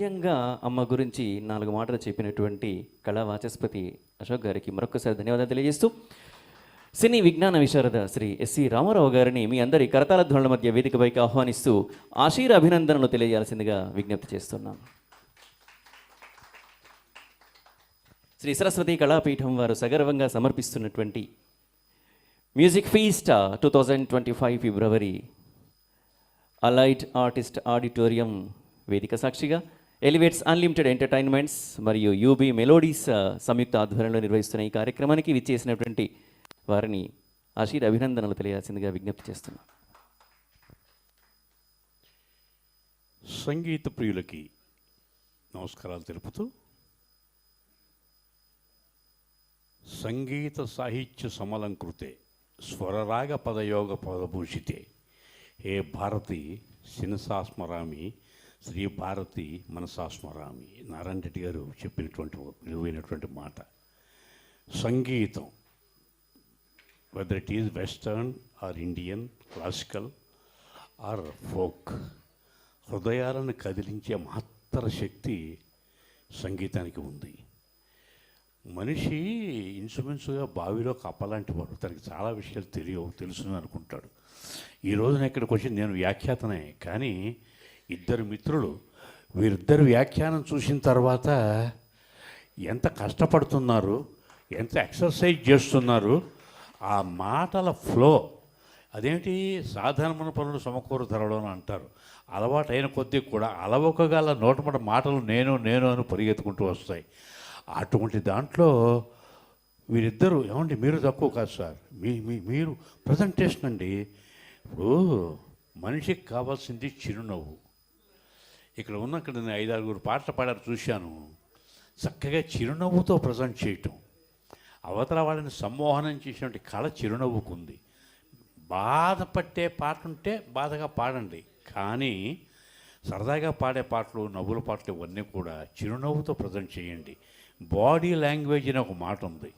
దివ్యంగా అమ్మ గురించి 4 మాటలు చెప్పినటువంటి కళా వాచస్పతి అశోక్ గారికి మరొకసారి ధన్యవాదాలు తెలియజేస్తూ సినీ విజ్ఞాన విశారద శ్రీ ఎస్సి రామారావు గారిని మీ అందరి కరతాళ ధ్వనుల మధ్య వేదికపైకి ఆహ్వానిస్తూ ఆశీర్ అభినందనలు తెలియజేయాల్సిందిగా విజ్ఞప్తి చేస్తున్నాం. శ్రీ సరస్వతి కళాపీఠం వారు సగర్వంగా సమర్పిస్తున్నటువంటి మ్యూజిక్ ఫీస్ట్ 2025 ఫిబ్రవరి అలైట్ ఆర్టిస్ట్ ఆడిటోరియం వేదిక సాక్షిగా ఎలివేట్స్ అన్లిమిటెడ్ ఎంటర్టైన్మెంట్స్ మరియు యూబీ మెలోడీస్ సంయుక్త ఆధ్వర్యంలో నిర్వహిస్తున్న ఈ కార్యక్రమానికి విచ్చేసినటువంటి వారిని ఆశీర్ అభినందనలు తెలియాల్సిందిగా విజ్ఞప్తి చేస్తున్నాం. సంగీత ప్రియులకి నమస్కారాలు తెలుపుతూ సంగీత సాహిత్య సమలంకృతే స్వరరాగ పదయోగ పదభూషితే హే భారతి శినసాస్మరామి శ్రీ భారతి మనసాస్మరామి. నారాయణ రెడ్డి గారు చెప్పినటువంటి విలువైనటువంటి మాట. సంగీతం whether it is western or Indian, classical or folk, హృదయాలను కదిలించే మహత్తర శక్తి సంగీతానికి ఉంది. మనిషి ఇన్సుమెన్సుగా బావిలో కప్పలాంటి వాడు, తనకి చాలా విషయాలు తెలుసుని అనుకుంటాడు. ఈ రోజున ఇక్కడికి వచ్చి నేను వ్యాఖ్యాతనే, కానీ ఇద్దరు మిత్రులు వీరిద్దరు వ్యాఖ్యానం చూసిన తర్వాత ఎంత కష్టపడుతున్నారు, ఎంత ఎక్సర్సైజ్ చేస్తున్నారు, ఆ మాటల ఫ్లో అదేంటి సాధారణమైన పనులు సమకూరు ధరలో అంటారు. అలవాటు అయిన కొద్దీ కూడా అలవకగల నోటమట మాటలు నేను అని పరిగెత్తుకుంటూ వస్తాయి. అటువంటి దాంట్లో వీరిద్దరూ ఏమండి మీరు తక్కువ కాదు సార్, మీరు ప్రజెంటేషన్ అండి. ఇప్పుడు మనిషికి కావాల్సింది చిరునవ్వు. ఇక్కడ నేను 5-6 పాటలు పాడారు చూశాను. చక్కగా చిరునవ్వుతో ప్రజెంట్ చేయటం, అవతల వాళ్ళని సమ్మోహనం చేసినటువంటి కళ చిరునవ్వుకుంది. బాధపట్టే పాట ఉంటే బాధగా పాడండి, కానీ సరదాగా పాడే పాటలు, నవ్వుల పాటలు ఇవన్నీ కూడా చిరునవ్వుతో ప్రజెంట్ చేయండి. బాడీ లాంగ్వేజ్ అనే ఒక మాట ఉంది,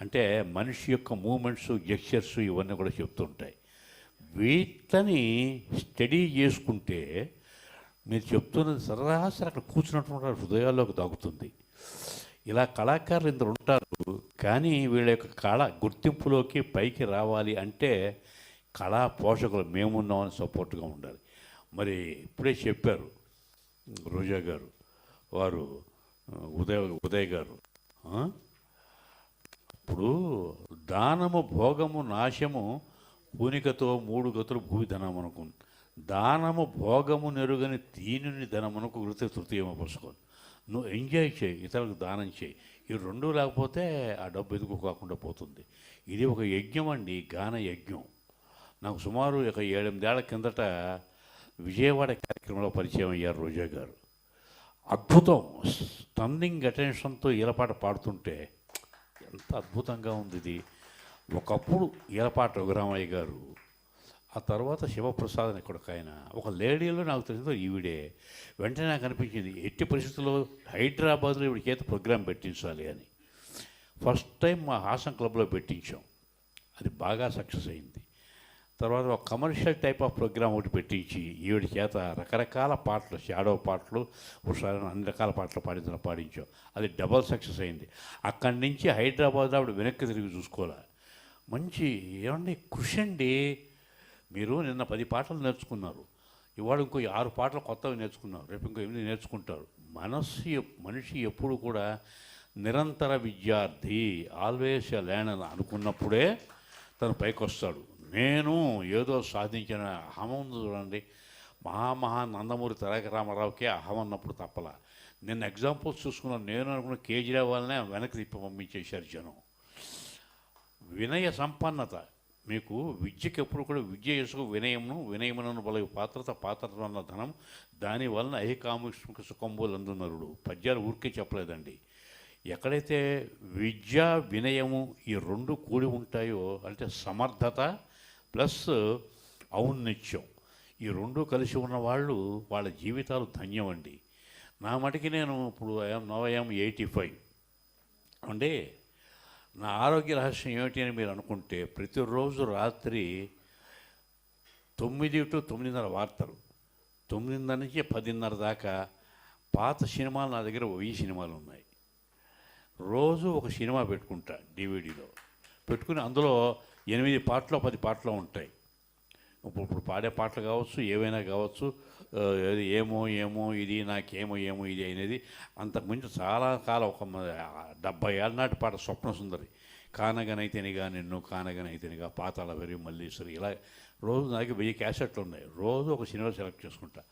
అంటే మనిషి యొక్క మూమెంట్స్, జెస్చర్స్ ఇవన్నీ కూడా చెప్తుంటాయి. వీటిని స్టడీ చేసుకుంటే మీరు చెప్తున్నది సరాసరి అక్కడ కూర్చున్నటువంటి హృదయాల్లోకి తాగుతుంది. ఇలా కళాకారులు ఇందరు ఉంటారు, కానీ వీళ్ళ యొక్క కళ గుర్తింపులోకి పైకి రావాలి అంటే కళా పోషకులు మేమున్నామని సపోర్ట్గా ఉండాలి. మరి ఇప్పుడే చెప్పారు రోజా గారు, వారు ఉదయ్ గారు, ఇప్పుడు దానము భోగము నాశము పూనికతో 3 గతులు భూధనం అనుకు, దానము భోగము నెరుగని తీనుని ధనమునకు వృత్తి తృతీయమ పుసుకోను. నువ్వు ఎంజాయ్ చేయి, ఇతరులకు దానం చేయి. ఈ 2 లేకపోతే ఆ డబ్బు ఎదుగుకోకుండా పోతుంది. ఇది ఒక యజ్ఞం అండి, గాన యజ్ఞం. నాకు సుమారు ఒక 7-8 ఏళ్ల కిందట విజయవాడ కార్యక్రమంలో పరిచయం అయ్యారు రోజా గారు. అద్భుతం, స్టన్నింగ్ అటెన్షన్తో ఈలపాట పాడుతుంటే ఎంత అద్భుతంగా ఉంది ఇది. ఒకప్పుడు ఈలపాట రఘురామయ్య గారు, ఆ తర్వాత శివప్రసాద్ అని ఇక్కడ ఆయన, ఒక లేడీలో నాకు తెలిసిందో ఈవిడే. వెంటనే నాకు అనిపించింది ఎట్టి పరిస్థితుల్లో హైదరాబాద్లో ఈవిడ చేత ప్రోగ్రాం పెట్టించాలి అని. ఫస్ట్ టైం మా హాసన్ క్లబ్లో పెట్టించాం, అది బాగా సక్సెస్ అయింది. తర్వాత ఒక కమర్షియల్ టైప్ ఆఫ్ ప్రోగ్రామ్ ఒకటి పెట్టించి ఈవిడ చేత రకరకాల పాటలు, షాడో పాటలు, హుషారైన అన్ని రకాల పాటలు పాడించాం. అది డబల్ సక్సెస్ అయింది. అక్కడి నుంచి హైదరాబాద్లో ఆవిడ వెనక్కి తిరిగి చూసుకోవాలి. మంచి ఏమండి కృషి అండి. మీరు నిన్న 10 పాటలు నేర్చుకున్నారు, ఇవాళ ఇంకో 6 పాటలు కొత్తవి నేర్చుకున్నారు, రేపు ఇంకో 8 నేర్చుకుంటారు. మనిషి ఎప్పుడు కూడా నిరంతర విద్యార్థి, ఆల్వేస్ లేనని అనుకున్నప్పుడే తను పైకి వస్తాడు. నేను ఏదో సాధించిన అహం ఉంది చూడండి. నందమూరి తారక రామారావుకే అహం అన్నప్పుడు తప్పలా. నిన్న ఎగ్జాంపుల్స్ చూసుకున్నాను. నేను అనుకున్న కేజ్రీవాల్నే వెనక్కి తిప్పి పంపించేశారు జనం. వినయ సంపన్నత, మీకు విద్యకి ఎప్పుడు కూడా విద్య చేసుకు వినయమునను బల పాత్రత ధనం దానివలన ఐకామిక సుఖంబోలు అందునరుడు. పద్యాలు ఊరికే చెప్పలేదండి. ఎక్కడైతే విద్య వినయము ఈ 2 కూడి ఉంటాయో, అంటే సమర్థత ప్లస్ ఔన్నత్యం, ఈ 2 కలిసి ఉన్న వాళ్ళు వాళ్ళ జీవితాలు ధన్యం అండి. నా మటుకి నేను ఇప్పుడు ఐఎమ్ 85 అంటే నా ఆరోగ్య రహస్యం ఏమిటి అని మీరు అనుకుంటే, ప్రతిరోజు రాత్రి 9 to 9:30 వార్తలు, 9:30 నుంచి 10:30 దాకా పాత సినిమాలు నా దగ్గర 1000 సినిమాలు ఉన్నాయి. రోజు ఒక సినిమా పెట్టుకుంటా డివిడీలో పెట్టుకుని, అందులో 8 పాటలు 10 పాటలు ఉంటాయి. ఇప్పుడు పాడే పాటలు కావచ్చు, ఏవైనా కావచ్చు. ఏమో ఏమో ఇది నాకేమో ఏమో ఇది అనేది అంతకుమించి చాలా కాలం, ఒక 70 ఏళ్ళ నాటి పాట స్వప్న సుందరి, కానగనైతేనిగా నిన్ను, కానగనైతేనిగా, పాతాళ వెరి మల్లీశ్వరి, ఇలా రోజు నాకు 1000 క్యాసెట్లు ఉన్నాయి. రోజు ఒక సినిమా సెలెక్ట్ చేసుకుంటా.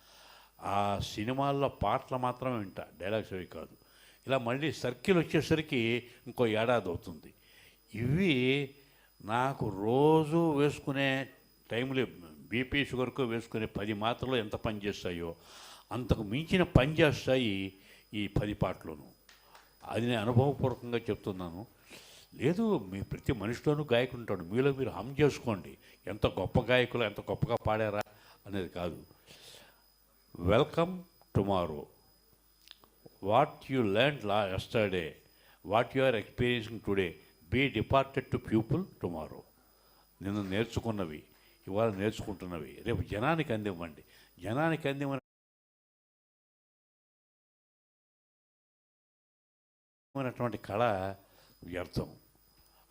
ఆ సినిమాల్లో పాటలు మాత్రమే వింటా, డైలాగ్స్ అవి కాదు. ఇలా మళ్ళీ సర్కిల్ వచ్చేసరికి ఇంకో ఏడాది అవుతుంది. ఇవి నాకు రోజు వేసుకునే టైంలో బీపీ షుగర్కు వేసుకునే 10 మాత్రలు ఎంత పని చేస్తాయో అంతకు మించిన పని చేస్తాయి ఈ 10 పాటలను. అది నేను అనుభవపూర్వకంగా చెప్తున్నాను. లేదు, మీ ప్రతి మనిషిలోనూ గాయకుడు ఉంటాడు. మీలో మీరు హమ్ చేసుకోండి. ఎంత గొప్ప గాయకులు, ఎంత గొప్పగా పాడారా అనేది కాదు. Welcome tomorrow. What you learned yesterday, what you are experiencing today, be departed to people tomorrow. నిన్ను నేర్చుకున్నవి ఇవాళ నేర్చుకుంటున్నవి రేపు జనానికి అందివ్వండి. జనానికి అందివ్వనటువంటి కళ వ్యర్థం.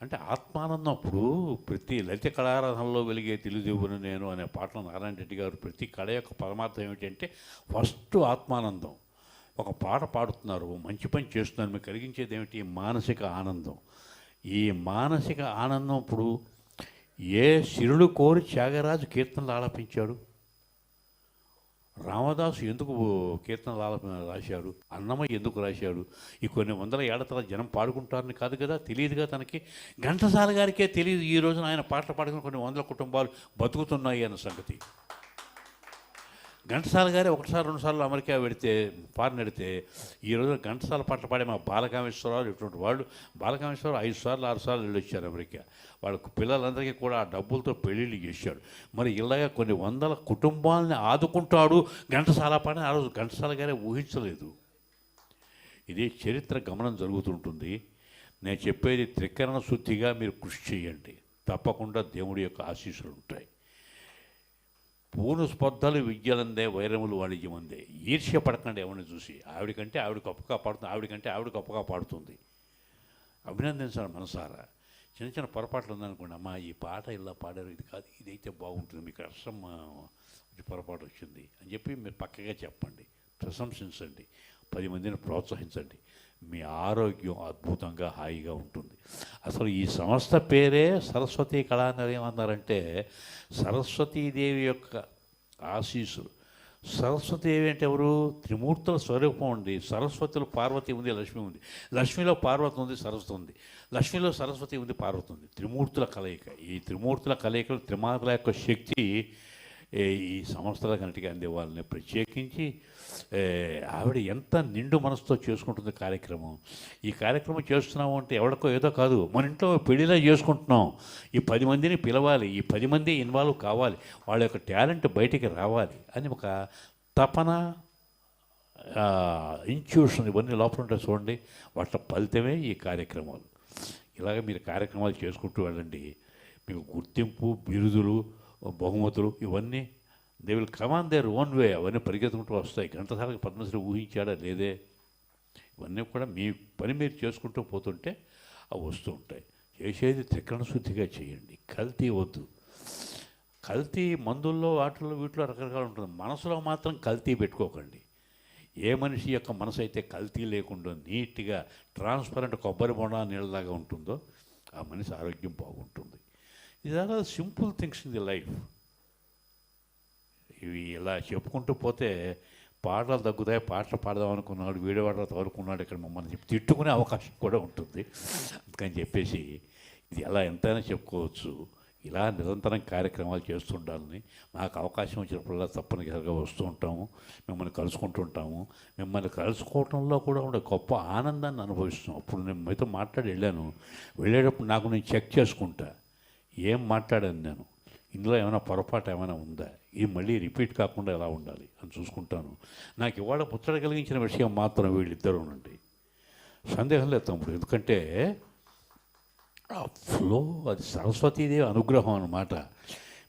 అంటే ఆత్మానందం. అప్పుడు ప్రతి లలిత కళారాధనలో వెలిగే తెలుగుదేవుని నేను అనే పాటలో నారాయణ రెడ్డి గారు ప్రతి కళ యొక్క పరమార్థం ఏమిటంటే ఫస్ట్ ఆత్మానందం. ఒక పాట పాడుతున్నారు, మంచి పని చేస్తున్నారు, మీకు కలిగించేది ఏమిటి? మానసిక ఆనందం. ఈ మానసిక ఆనందం ఇప్పుడు ఏ శిరుడు కోరి త్యాగరాజు కీర్తనలు ఆలపించాడు? రామదాసు ఎందుకు కీర్తనలు రాశాడు? అన్నమయ్య ఎందుకు రాశాడు? ఈ కొన్ని వందల ఏళ్ల తర్వాత జనం పాడుకుంటారని కాదు కదా, తెలియదుగా తనకి. ఘంటసాల గారికే తెలియదు ఈ రోజున ఆయన పాటలు పాడుకుని కొన్ని వందల కుటుంబాలు బతుకుతున్నాయి అన్న సంగతి. ఘంటసాల గారే 1 సారి 2 సార్లు అమెరికా వెడితే, ఫారెన్ వెడితే, ఈ రోజున ఘంటసాల పాటలు పాడే మా బాలకామేశ్వరరావు ఇటువంటి వాళ్ళు, బాలకామేశ్వరరావు 5 సార్లు 6 సార్లు వెళ్ళి వచ్చారు అమెరికా. వాళ్ళకు పిల్లలందరికీ కూడా ఆ డబ్బులతో పెళ్ళిళ్ళు చేశాడు. మరి ఇలాగ కొన్ని వందల కుటుంబాలని ఆదుకుంటాడు ఘంటసాల పాట. ఆ రోజు ఘంటసాల గారే ఊహించలేదు. ఇది చరిత్ర గమనం జరుగుతుంటుంది. నేను చెప్పేది త్రికరణ శుద్ధిగా మీరు కృషి చేయండి, తప్పకుండా దేవుడి యొక్క ఆశీస్సులు ఉంటాయి. పూను స్పర్ధలు విద్యలందే, వైరములు వాణిజ్యమందే. ఈర్ష్య పడకండి ఎవరిని చూసి. ఆవిడకంటే ఆవిడ గొప్పగా పాడుతుంది, ఆవిడకంటే ఆవిడ గొప్పగా పాడుతుంది. అభినందించాలి మనసారా. చిన్న చిన్న పొరపాట్లు ఉందనుకోండి, అమ్మా ఈ పాట ఇలా పాడారు, ఇది కాదు, ఇదైతే బాగుంటుంది, మీకు అర్థం పొరపాటు వచ్చింది అని చెప్పి మీరు పక్కగా చెప్పండి, ప్రశంసించండి, 10 మందిని ప్రోత్సహించండి. మీ ఆరోగ్యం అద్భుతంగా హాయిగా ఉంటుంది. అసలు ఈ సంస్థ పేరే సరస్వతీ కళానిలయం అన్నారంటే సరస్వతీదేవి యొక్క ఆశీస్సులు. సరస్వతీదేవి అంటే ఎవరు? త్రిమూర్తుల స్వరూపం ఉంది. సరస్వతిలో పార్వతి ఉంది, లక్ష్మి ఉంది. లక్ష్మిలో పార్వతి ఉంది, సరస్వతి ఉంది. లక్ష్మిలో సరస్వతి ఉంది, పార్వతి ఉంది. త్రిమూర్తుల కలయిక. ఈ త్రిమూర్తుల కలయికలు, త్రిమాతల యొక్క శక్తి ఈ సంస్థల కంటికి అందివ్వాలని ప్రత్యేకించి ఆవిడ ఎంత నిండు మనసుతో చేసుకుంటుంది కార్యక్రమం. ఈ కార్యక్రమం చేస్తున్నాము అంటే ఎవరికో ఏదో కాదు, మన ఇంట్లో పెళ్ళిలా చేసుకుంటున్నాం. ఈ 10 మందిని పిలవాలి, ఈ 10 మంది ఇన్వాల్వ్ కావాలి, వాళ్ళ యొక్క టాలెంట్ బయటికి రావాలి అని ఒక తపన, ఇన్స్టిట్యూషన్, ఇవన్నీ లోపల ఉంటాయి చూడండి. వాటి ఫలితమే ఈ కార్యక్రమాలు. ఇలాగ మీరు కార్యక్రమాలు చేసుకుంటూ వెళ్ళండి. మీకు గుర్తింపు, బిరుదులు, బహుమతులు ఇవన్నీ they will come on their own way. అవన్నీ పరిగెత్తుకుంటూ వస్తాయి. ఘంటసాలకు పద్మశ్రీ ఊహించాడా లేదే? ఇవన్నీ కూడా మీ పని మీరు చేసుకుంటూ పోతుంటే అవి వస్తూ ఉంటాయి. చేసేది త్రికరణ శుద్ధిగా చేయండి, కల్తీ వద్దు. కల్తీ మందుల్లో, వాటిల్లో, వీటిలో రకరకాలు ఉంటుంది. మనసులో మాత్రం కల్తీ పెట్టుకోకండి. ఏ మనిషి యొక్క మనసు అయితే కల్తీ లేకుండా నీట్గా ట్రాన్స్పరెంట్ కొబ్బరి బొండా నీళ్ళలాగా ఉంటుందో ఆ మనిషి ఆరోగ్యం బాగుంటుంది. ఇది are simple things in the life. ఇవి ఇలా చెప్పుకుంటూ పోతే పాటలు తగ్గుతాయి. పాటలు పాడదాం అనుకున్నాడు, వీడియో పాటలు తగులుకున్నాడు, ఇక్కడ మమ్మల్ని చెప్పి తిట్టుకునే అవకాశం కూడా ఉంటుంది. అందుకని చెప్పేసి ఇది ఎలా ఎంతైనా చెప్పుకోవచ్చు. ఇలా నిరంతరం కార్యక్రమాలు చేస్తుండాలని, మాకు అవకాశం వచ్చినప్పుడల్లా తప్పనిసరిగా వస్తూ ఉంటాము, మిమ్మల్ని కలుసుకుంటుంటాము. మిమ్మల్ని కలుసుకోవటంలో కూడా ఉండే గొప్ప ఆనందాన్ని అనుభవిస్తాం. అప్పుడు నేను మీతో మాట్లాడి వెళ్ళాను. వెళ్ళేటప్పుడు నాకు నేను చెక్ చేసుకుంటా, ఏం మాట్లాడాను నేను, ఇందులో ఏమైనా పొరపాటు ఏమైనా ఉందా, ఇది మళ్ళీ రిపీట్ కాకుండా ఎలా ఉండాలి అని చూసుకుంటాను. నాకు ఇవాళ ముచ్చట కలిగించిన విషయం మాత్రం వీళ్ళిద్దరూనండి, సందేహం లేదు తమ్ముడు. ఎందుకంటే ఆ ఫ్లో, అది సరస్వతీదేవి అనుగ్రహం అన్నమాట.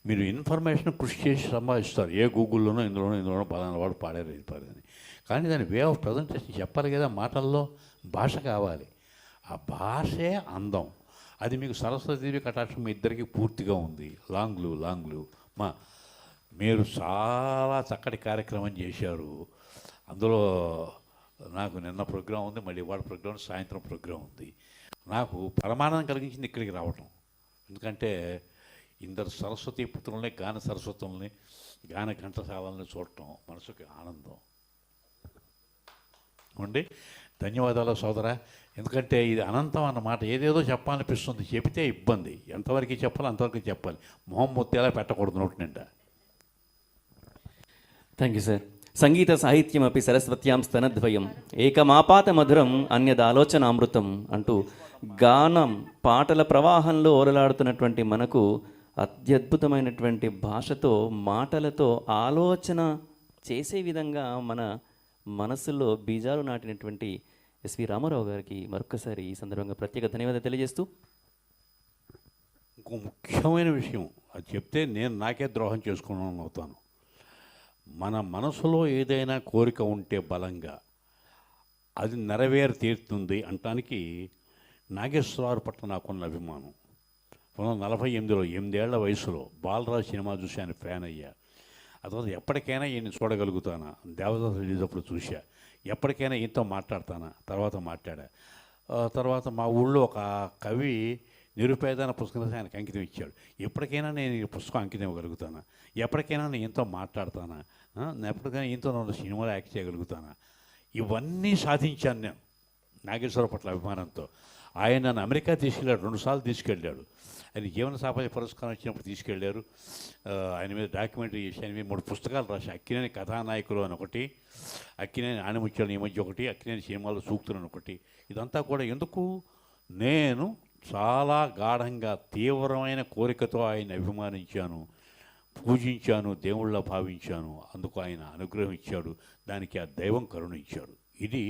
మీరు ఇన్ఫర్మేషన్ కృషి చేసి సంపాదిస్తారు. ఏ గూగుల్లోనో ఇందులోనో పలానా వాడు పాడారు ఇది పాడారని. కానీ దాని వే ఆఫ్ ప్రజెంటేషన్ చెప్పాలి కదా, మాటల్లో భాష కావాలి. ఆ భాషే అందం. అది మీకు సరస్వతీదేవి కటాక్షం మీ ఇద్దరికి పూర్తిగా ఉంది. లాంగ్ లివ్ మా మీరు చాలా చక్కటి కార్యక్రమం చేశారు. అందులో నాకు నిన్న ప్రోగ్రాం ఉంది, మళ్ళీ ఇవాళ ప్రోగ్రాం, సాయంత్రం ప్రోగ్రాం ఉంది. నాకు పరమానందం కలిగించింది ఇక్కడికి రావటం. ఎందుకంటే ఇందరు సరస్వతీ పుత్రుల్ని, గాన సరస్వతుల్ని, గాన ఘంటసాలని చూడటం మనసుకి ఆనందం ఉండి. ధన్యవాదాలు సోదరా. ఎందుకంటే ఇది అనంతం అన్నమాట. ఏదేదో చెప్పాలనిపిస్తుంది, చెబితే ఇబ్బంది. ఎంతవరకు చెప్పాలి అంతవరకు చెప్పాలి. మొహం మొత్తేలా పెట్టకూడదు నోటి నిండా. Thank you sir. సంగీత సాహిత్యమపి సరస్వత్యాం స్తనద్వయం ఏకమాపాత మధురం అన్యదాలోచనామృతం అంటూ గానం పాటల ప్రవాహంలో ఓలలాడుతున్నటువంటి మనకు అత్యద్భుతమైనటువంటి భాషతో, మాటలతో ఆలోచన చేసే విధంగా మన మనసులో బీజాలు నాటినటువంటి ఎస్వి రామారావు గారికి మరొకసారి ఈ సందర్భంగా ప్రత్యేక ధన్యవాదాలు తెలియజేస్తూ, ఇంకో ముఖ్యమైన విషయం అది చెప్తే నేను నాకే ద్రోహం చేసుకున్నాను అవుతాను. మన మనసులో ఏదైనా కోరిక ఉంటే బలంగా అది నెరవేరి తీరుతుంది అంటానికి నాగేశ్వరరావు పట్ల నాకున్న అభిమానం. 1948లో 8 ఏళ్ల వయసులో బాలరాజు సినిమా చూసి ఆయన ఫ్యాన్ అయ్యా. ఆ తర్వాత ఎప్పటికైనా ఈయన్ని చూడగలుగుతానా, దేవదాస్ రిలీజ్ అప్పుడు చూసా. ఎప్పటికైనా ఈయనతో మాట్లాడతానా, తర్వాత మాట్లాడా. తర్వాత మా ఊళ్ళో ఒక కవి నిరుపేదన పుస్తకం రాసి ఆయనకు అంకితం ఇచ్చాడు. ఎప్పటికైనా నేను ఈ పుస్తకం అంకితం ఇవ్వగలుగుతానా, ఎప్పటికైనా నేను ఈయనతో మాట్లాడతానా, ఎప్పటికైనా ఈయనతో నేను సినిమాలో యాక్ట్ చేయగలుగుతానా. ఇవన్నీ సాధించాను నేను నాగేశ్వరరావు పట్ల అభిమానంతో. ఆయన నన్ను అమెరికా తీసుకెళ్ళాడు, 2 సార్లు తీసుకెళ్ళాడు. ఆయన జీవన సాఫల్య పురస్కారం వచ్చినప్పుడు తీసుకెళ్ళారు. ఆయన మీద డాక్యుమెంటరీ చేసి ఆయన మీద 3 పుస్తకాలు రాసి, అక్కినేని కథానాయకులు అని ఒకటి, అక్కినేని ఆణిముత్యాలు ఈ మధ్య ఒకటి, అక్కినేని సినిమాలు సూక్తులు అని ఒకటి. ఇదంతా కూడా ఎందుకు, నేను చాలా గాఢంగా తీవ్రమైన కోరికతో ఆయన అభిమానించాను, పూజించాను, దేవుళ్ళ భావించాను. అందుకు ఆయన అనుగ్రహం ఇచ్చాడు, దానికి ఆ దైవం కరుణించాడు. ఇది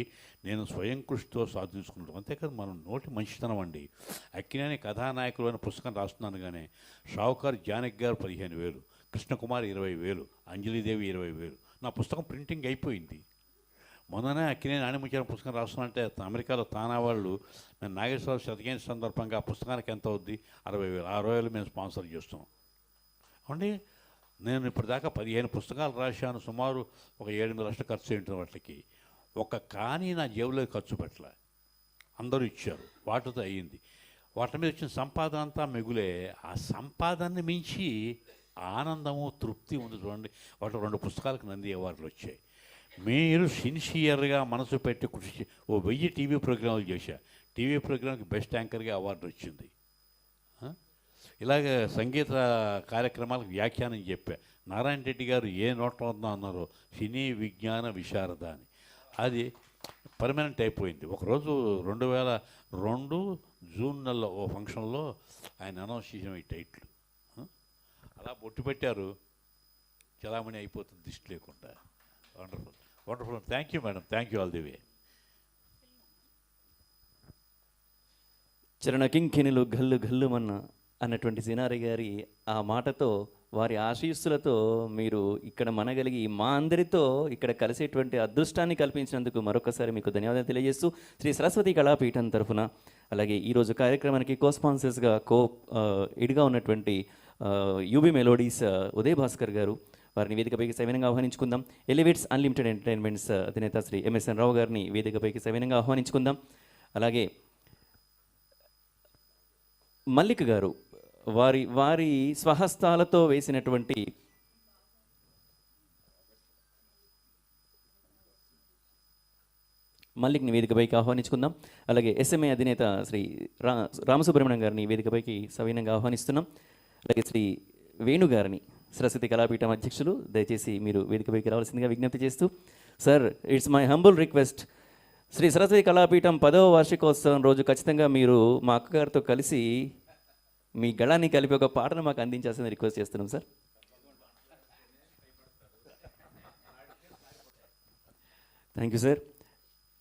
నేను స్వయం కృషితో సాధించుకుంటాం. అంతేకాదు మనం నోటి మంచితనం అండి. అక్కినేని కథానాయకులు అనే పుస్తకం రాస్తున్నాను కానీ షావుకారు జానకి గారు 15,000, కృష్ణకుమార్ 20,000, అంజలిదేవి 20,000. నా పుస్తకం ప్రింటింగ్ అయిపోయింది. మొన్ననే అక్కినేని ఆణిముత్యాల పుస్తకం రాస్తున్నంటే అమెరికాలో తానా వాళ్ళు మేము నాగేశ్వరరావు శతజయంతి సందర్భంగా ఆ పుస్తకానికి ఎంత అవుద్ది, 60,000. 60,000 మేము స్పాన్సర్ చేస్తున్నాం అండి. నేను ఇప్పటిదాకా 15 పుస్తకాలు రాశాను. సుమారు ఒక 7-8 లక్షలు ఖర్చు అయింటుంది వాటికి. ఒక కానీ నా జేబులో ఖర్చు పెట్టలే, అందరూ ఇచ్చారు, వాటితో అయ్యింది. వాటి మీద వచ్చిన సంపాదన అంతా మిగులే. ఆ సంపాదనని మించి ఆనందము, తృప్తి ఉంది చూడండి. వాటి 2 పుస్తకాలకు నంది అవార్డులు వచ్చాయి. మీరు సిన్సియర్గా మనసు పెట్టి కృషి 1000 టీవీ ప్రోగ్రాములు చేశా. టీవీ ప్రోగ్రామ్కి బెస్ట్ యాంకర్గా అవార్డు వచ్చింది. ఇలాగ సంగీత కార్యక్రమాలకు వ్యాఖ్యానం చెప్పా. నారాయణ రెడ్డి గారు ఏ నోట్లో ఉందో అన్నారో, సినీ విజ్ఞాన విశారద అని. అది పర్మనెంట్ అయిపోయింది. ఒకరోజు 2002 జూన్ నెలలో ఓ ఫంక్షన్లో ఆయన అనౌన్స్ చేసిన ఈ టైటిల్ అలా బొట్టు పెట్టారు, చలామణి అయిపోతుంది దిష్టి లేకుండా. Wonderful, wonderful. Thank you madam, thank you all the way. చరణ కింకిణులు గల్లు గల్లుమన్న అన్నటువంటి సినారి గారి ఆ మాటతో, వారి ఆశీస్సులతో మీరు ఇక్కడ మనగలిగి మా అందరితో ఇక్కడ కలిసేటువంటి అదృష్టాన్ని కల్పించినందుకు మరొకసారి మీకు ధన్యవాదాలు తెలియజేస్తూ, శ్రీ సరస్వతి కళాపీఠం తరఫున, అలాగే ఈరోజు కార్యక్రమానికి కోస్పాన్సర్స్గా ఇడిగా ఉన్నటువంటి యూబీ మెలోడీస్ ఉదయ్ భాస్కర్ గారు, వారిని వేదికపైకి సవినంగా ఆహ్వానించుకుందాం. ఎలివేట్స్ అన్లిమిటెడ్ ఎంటర్టైన్మెంట్స్ అధినేత శ్రీ ఎంఎస్ఎన్ రావు గారిని వేదికపైకి సవినంగా ఆహ్వానించుకుందాం. అలాగే మల్లిక్ గారు వారి స్వహస్తాలతో వేసినటువంటి మల్లిక్ని వేదికపైకి ఆహ్వానించుకుందాం. అలాగే ఎస్ఎంఏ అధినేత శ్రీ రామసుబ్రహ్మణ్యం గారిని వేదికపైకి సవినంగా ఆహ్వానిస్తున్నాం. అలాగే శ్రీ వేణు గారిని, సరస్వతి కళాపీఠం అధ్యక్షులు, దయచేసి మీరు వేదికపైకి రావాల్సిందిగా విజ్ఞప్తి చేస్తూ, sir it's my humble request, Shri Saraswati Kalapeetham 10వ వార్షికోత్సవం రోజు ఖచ్చితంగా మీరు మా అక్కగారితో కలిసి మీ గళాన్ని కలిపి ఒక పాటను మాకు అందించాల్సింది రిక్వెస్ట్ చేస్తున్నాం సార్. Thank you sir.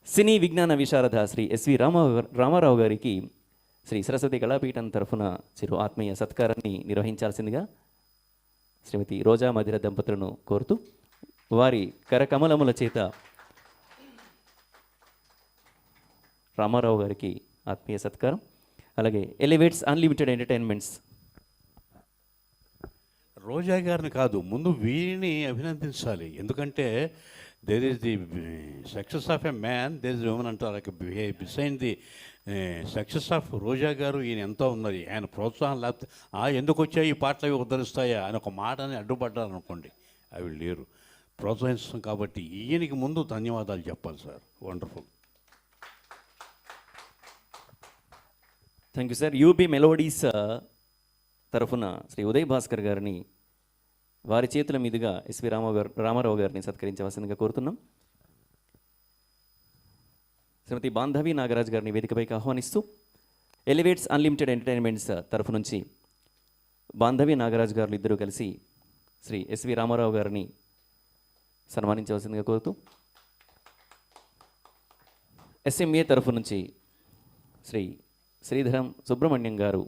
సినీ విజ్ఞాన విశారద శ్రీ ఎస్వి రామారావు గారికి శ్రీ సరస్వతి కళాపీఠం తరఫున చిరు ఆత్మీయ సత్కారాన్ని నిర్వహించాల్సిందిగా శ్రీమతి రోజా మధిర దంపతులను కోరుతూ వారి కరకమలముల చేత రామారావు గారికి ఆత్మీయ సత్కారం. అలాగే ఎలివేట్స్ అన్లిమిటెడ్ ఎంటర్టైన్మెంట్స్ రోజా గారిని కాదు, ముందు వీరిని అభినందించాలి. ఎందుకంటే there is the success of a man, there is women అంటారు. Beside the success of Roja గారు ఈయన ఎంతో ఉన్నది. ఆయన ప్రోత్సాహం లేకపోతే ఎందుకు వచ్చాయి ఈ పాటలు అవి ఉద్ధరిస్తాయా అని ఒక మాటని అడ్డుపడ్డారు అనుకోండి, అవి లేరు. ప్రోత్సహిస్తాం కాబట్టి ఈయనకి ముందు ధన్యవాదాలు చెప్పాలి sir. Wonderful. Thank you sir. UB melodies తరఫున శ్రీ ఉదయ్ భాస్కర్ గారిని వారి చేతుల మీదుగా ఎస్వి రామారావు గారిని సత్కరించవలసిందిగా కోరుతున్నాం. శ్రీమతి బాంధవి నాగరాజ్ గారిని వేదికపైకి ఆహ్వానిస్తూ ఎలివేట్స్ అన్లిమిటెడ్ ఎంటర్టైన్మెంట్స్ తరఫు నుంచి బాంధవి నాగరాజ్ గారు ఇద్దరూ కలిసి శ్రీ ఎస్వి రామారావు గారిని సన్మానించవలసిందిగా కోరుతూ ఎస్ఎంఏ తరఫు నుంచి శ్రీ శ్రీధరం సుబ్రహ్మణ్యం గారు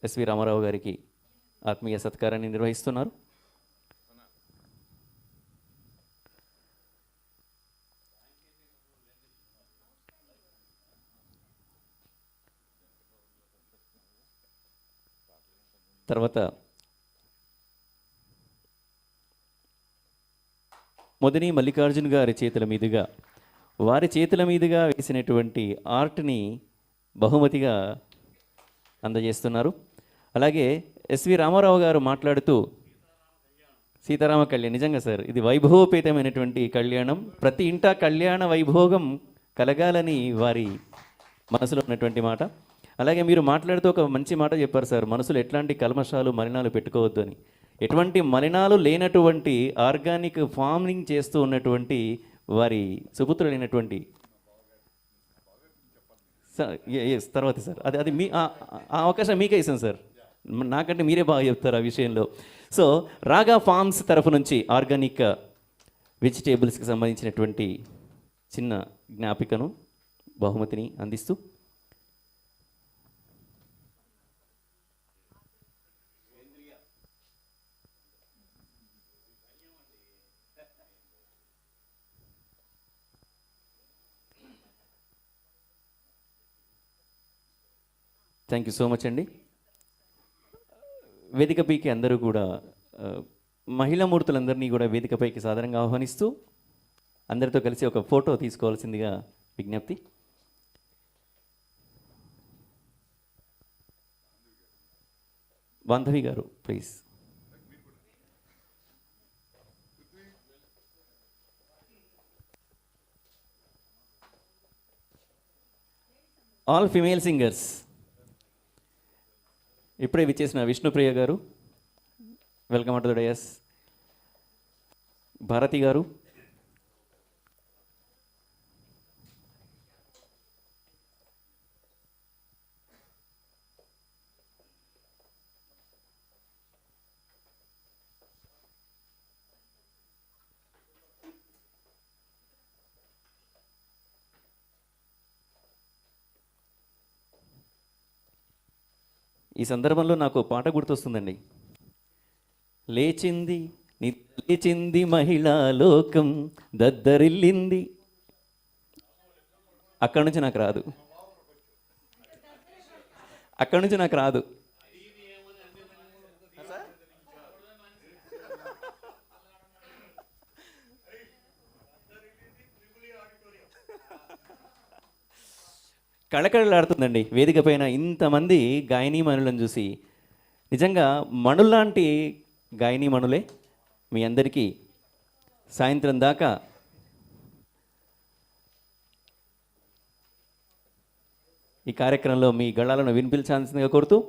ఎస్వి రామారావు గారికి ఆత్మీయ సత్కారాన్ని నిర్వహిస్తున్నారు. తర్వాత మొదని మల్లికార్జున్ గారి చేతుల మీదుగా వారి చేతుల మీదుగా వేసినటువంటి ఆర్ట్ని బహుమతిగా అందజేస్తున్నారు. అలాగే ఎస్వి రామారావు గారు మాట్లాడుతూ సీతారామ కళ్యాణం, నిజంగా సార్ ఇది వైభవోపేతమైనటువంటి కళ్యాణం, ప్రతి ఇంటా కళ్యాణ వైభోగం కలగాలని వారి మనసులో ఉన్నటువంటి మాట. అలాగే మీరు మాట్లాడుతూ ఒక మంచి మాట చెప్పారు సార్, మనసులో ఎట్లాంటి కల్మషాలు మలినాలు పెట్టుకోవద్దు అని. ఎటువంటి మలినాలు లేనటువంటి ఆర్గానిక్ ఫార్మింగ్ చేస్తూ ఉన్నటువంటి వారి సుపుత్రులైనటువంటి సార్ తర్వాత సార్ అది మీ ఆ అవకాశం మీకే ఇస్తాను సార్, నాకంటే మీరే బాగా చెప్తారు ఆ విషయంలో. సో రాగా ఫార్మ్స్ తరఫు నుంచి ఆర్గానిక్ వెజిటేబుల్స్కి సంబంధించినటువంటి చిన్న జ్ఞాపికను బహుమతిని అందిస్తూ థ్యాంక్ యూ సో మచ్ అండి. వేదికపైకి అందరూ కూడా మహిళా మూర్తులందరినీ కూడా వేదికపైకి సాధారణంగా ఆహ్వానిస్తూ అందరితో కలిసి ఒక ఫోటో తీసుకోవాల్సిందిగా విజ్ఞప్తి. బాంధవి గారు ప్లీజ్. ఆల్ ఫిమేల్ సింగర్స్ ఇప్పుడే విచ్చేసిన విష్ణుప్రియ గారు, welcome to the dais. Bharati గారు, ఈ సందర్భంలో నాకు పాట గుర్తొస్తుందండి. లేచింది మహిళా లోకం దద్దరిల్లింది. అక్కడి నుంచి నాకు రాదు. కళకళలాడుతుందండి వేదిక పైన ఇంతమంది గాయనీ మణులను చూసి. నిజంగా మణుల్లాంటి గాయనీ మణులే మీ అందరికీ సాయంత్రం దాకా ఈ కార్యక్రమంలో మీ గళాలను వినిపించాల్సిందిగా కోరుతూ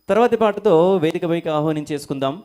తర్వాతి పాటతో వేదిక పైకి ఆహ్వానించేసుకుందాం.